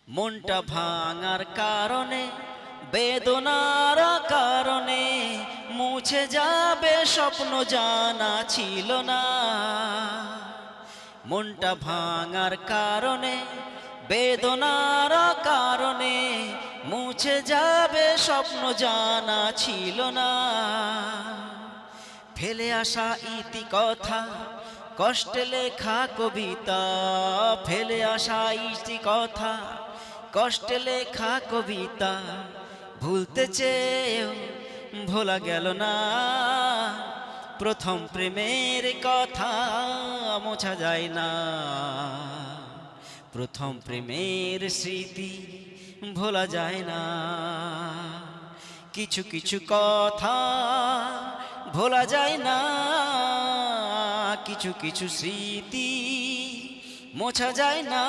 মনটা ভাঙার কারণে, বেদনার কারণে মুছে যাবে স্বপ্ন জানা ছিল না। মনটা ভাঙার কারণে, বেদনার কারণে মুছে যাবে স্বপ্ন জানা ছিল না। ফেলে আসা ইতি কথা, কষ্টে লেখা কবিতা, ফেলে আসা ইতি কথা, কষ্টে লেখা কবিতা, ভুলতে চেয়েও ভোলা গেল না। প্রথম প্রেমের কথা মোছা যায় না, প্রথম প্রেমের স্মৃতি ভোলা যায় না। কিছু কিছু কথা ভোলা যায় না, কিছু কিছু স্মৃতি মোছা যায় না।